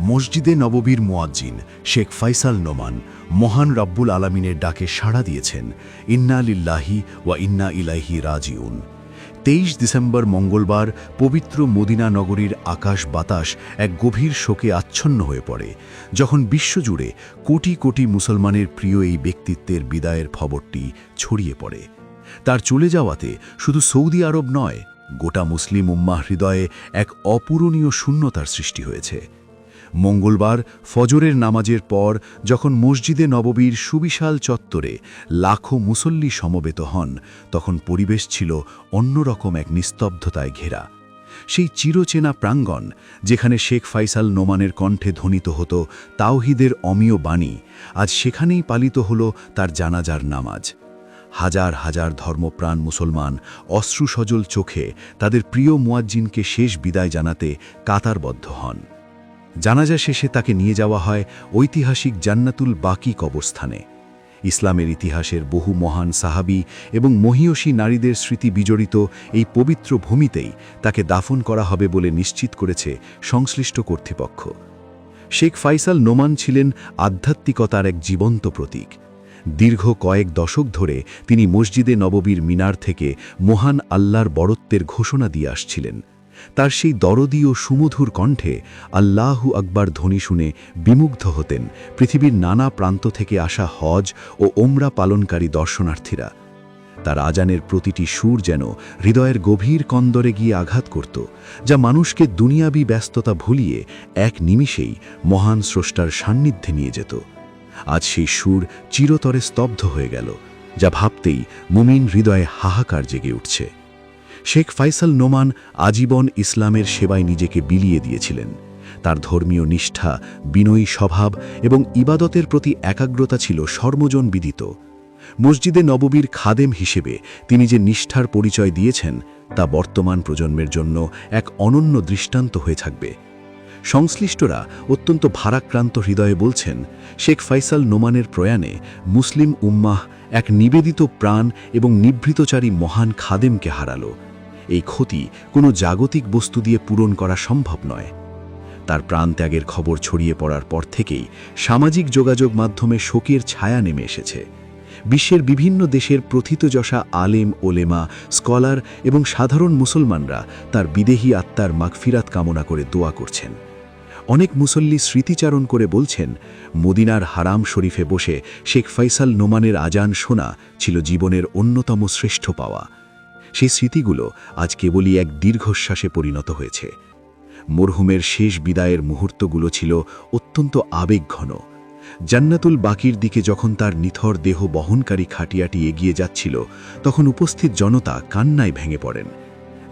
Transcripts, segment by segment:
মসজিদে নববীর মুয়াজ্জিন শেখ ফাইসাল নোমান মহান রব্বুল আলামিনের ডাকে সাড়া দিয়েছেন। ইন্না লিল্লাহি ওয়া ইন্না ইলাইহি রাজিউন। 23 ডিসেম্বর মঙ্গলবার পবিত্র মদিনা নগরীর আকাশ বাতাস এক গভীর শোকে আচ্ছন্ন হয়ে পড়ে, যখন বিশ্বজুড়ে কোটি কোটি মুসলমানের প্রিয় এই ব্যক্তিত্বের বিদায়ের খবরটি ছড়িয়ে পড়ে। তার চলে যাওয়াতে শুধু সৌদি আরব নয়, গোটা মুসলিম উম্মাহ হৃদয়ে এক অপূরণীয় শূন্যতার সৃষ্টি হয়েছে। মঙ্গলবার ফজরের নামাজের পর যখন মসজিদে নববীর সুবিশাল চত্বরে লাখো মুসল্লি সমবেত হন, তখন পরিবেশ ছিল অন্যরকম এক নিস্তব্ধতায় ঘেরা। সেই চিরচেনা প্রাঙ্গণ, যেখানে শেখ ফাইসাল নোমানের কণ্ঠে ধ্বনিত হতো তাওহীদের অমীয় বাণী, আজ সেখানেই পালিত হল তার জানাজার নামাজ। হাজার হাজার ধর্মপ্রাণ মুসলমান অশ্রুসজল চোখে তাদের প্রিয় মুয়াজ্জিনকে শেষ বিদায় জানাতে কাতারবদ্ধ হন। জানাজা শেষে তাকে নিয়ে যাওয়া হয় ঐতিহাসিক জান্নাতুল বাকি কবরস্থানে। ইসলামের ইতিহাসের বহু মহান সাহাবী এবং মহীয়সী নারীদের স্মৃতি বিজড়িত এই পবিত্র ভূমিতেই তাকে দাফন করা হবে বলে নিশ্চিত করেছে সংশ্লিষ্ট কর্তৃপক্ষ। শেখ ফাইসাল নোমান ছিলেন আধ্যাত্মিকতার এক জীবন্ত প্রতীক। দীর্ঘ কয়েক দশক ধরে তিনি মসজিদে নববীর মিনার থেকে মহান আল্লাহর বড়ত্বের ঘোষণা দিয়ে আসছিলেন। তার সেই দরদী ও সুমধুর কণ্ঠে আল্লাহু আকবার ধ্বনি শুনে বিমুগ্ধ হতেন পৃথিবীর নানা প্রান্ত থেকে আসা হজ ও ওমরা পালনকারী দর্শনার্থীরা। তার আজানের প্রতিটি সুর যেন হৃদয়ের গভীর কন্দরে গিয়ে আঘাত করত, যা মানুষকে দুনিয়াবী ব্যস্ততা ভুলিয়ে এক নিমিষেই মহান স্রষ্টার সান্নিধ্যে নিয়ে যেত। আজ সেই সুর চিরতরে স্তব্ধ হয়ে গেল, যা ভাবতেই মুমিন হৃদয়ে হাহাকার জেগে উঠছে। শেখ ফাইসাল নোমান আজীবন ইসলামের সেবায় নিজেকে বিলিয়ে দিয়েছিলেন। তার ধর্মীয় নিষ্ঠা, বিনয়ী স্বভাব এবং ইবাদতের প্রতি একাগ্রতা ছিল সর্বজন বিদিত। মসজিদে নববীর খাদেম হিসেবে তিনি যে নিষ্ঠার পরিচয় দিয়েছেন, তা বর্তমান প্রজন্মের জন্য এক অনন্য দৃষ্টান্ত হয়ে থাকবে। সংশ্লিষ্টরা অত্যন্ত ভারাক্রান্ত হৃদয়ে বলছেন, শেখ ফাইসাল নোমানের প্রয়াণে মুসলিম উম্মাহ এক নিবেদিত প্রাণ এবং নিভৃতচারী মহান খাদেমকে হারালো। এই ক্ষতি কোনো জাগতিক বস্তু দিয়ে পূরণ করা সম্ভব নয়। তার প্রাণত্যাগের খবর ছড়িয়ে পড়ার পর থেকেই সামাজিক যোগাযোগ মাধ্যমে শোকের ছায়া নেমে এসেছে। বিশ্বের বিভিন্ন দেশের প্রথিতযশা আলেম, ওলেমা, স্কলার এবং সাধারণ মুসলমানরা তার বিদেহী আত্মার মাগফিরাত কামনা করে দোয়া করছেন। অনেক মুসল্লি স্মৃতিচারণ করে বলছেন, মদিনার হারাম শরীফে বসে শেখ ফাইসাল নোমানের আজান শোনা ছিল জীবনের অন্যতম শ্রেষ্ঠ পাওয়া। সেই স্মৃতিগুলো আজ কেবলই এক দীর্ঘশ্বাসে পরিণত হয়েছে। মরহুমের শেষ বিদায়ের মুহূর্তগুলো ছিল অত্যন্ত আবেগঘন। জান্নাতুল বাকির দিকে যখন তার নিথর দেহ বহনকারী খাটিয়াটি এগিয়ে যাচ্ছিল, তখন উপস্থিত জনতা কান্নায় ভেঙে পড়েন।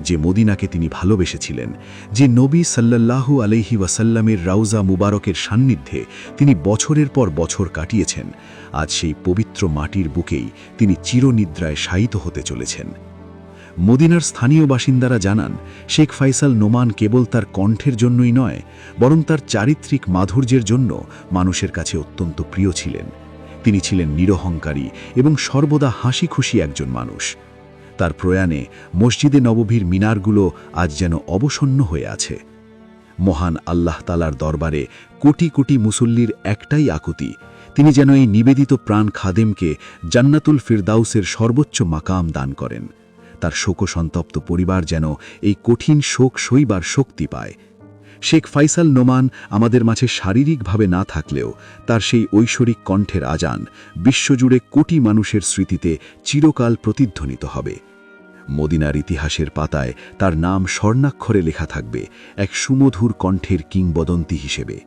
যে মদিনাকে তিনি ভালোবেসেছিলেন, যে নবী সাল্লাল্লাহু আলাইহি ওয়াসাল্লামের রাউজা মুবারকের সান্নিধ্যে তিনি বছরের পর বছর কাটিয়েছেন, আজ সেই পবিত্র মাটির বুকেই তিনি চিরনিদ্রায় শায়িত হতে চলেছেন। মদিনার স্থানীয় বাসিন্দারা জানান, শেখ ফাইসাল নোমান কেবল তার কণ্ঠের জন্যই নয়, বরং তার চারিত্রিক মাধুর্যের জন্য মানুষের কাছে অত্যন্ত প্রিয় ছিলেন। তিনি ছিলেন নিরহংকারী এবং সর্বদা হাসি খুশি একজন মানুষ। তার প্রয়াণে মসজিদে নববীর মিনারগুলো আজ যেন অবসন্ন হয়ে আছে। মহান আল্লাহ তাআলার দরবারে কোটি কোটি মুসল্লির একটাই আকুতি, তিনি যেন এই নিবেদিত প্রাণ খাদেমকে জান্নাতুল ফিরদাউসের সর্বোচ্চ মাকাম দান করেন। তার শোকসন্তপ্ত পরিবার যেন এই কঠিন শোক সইবার শক্তি পায়। শেখ ফাইসাল নোমান আমাদের মাঝে শারীরিকভাবে না থাকলেও তার সেই ঐশ্বরিক কণ্ঠের আজান বিশ্বজুড়ে কোটি মানুষের স্মৃতিতে চিরকাল প্রতিধ্বনিত হবে। মদিনার ইতিহাসের পাতায় তার নাম স্বর্ণাক্ষরে লেখা থাকবে এক সুমধুর কণ্ঠের কিংবদন্তি হিসেবে।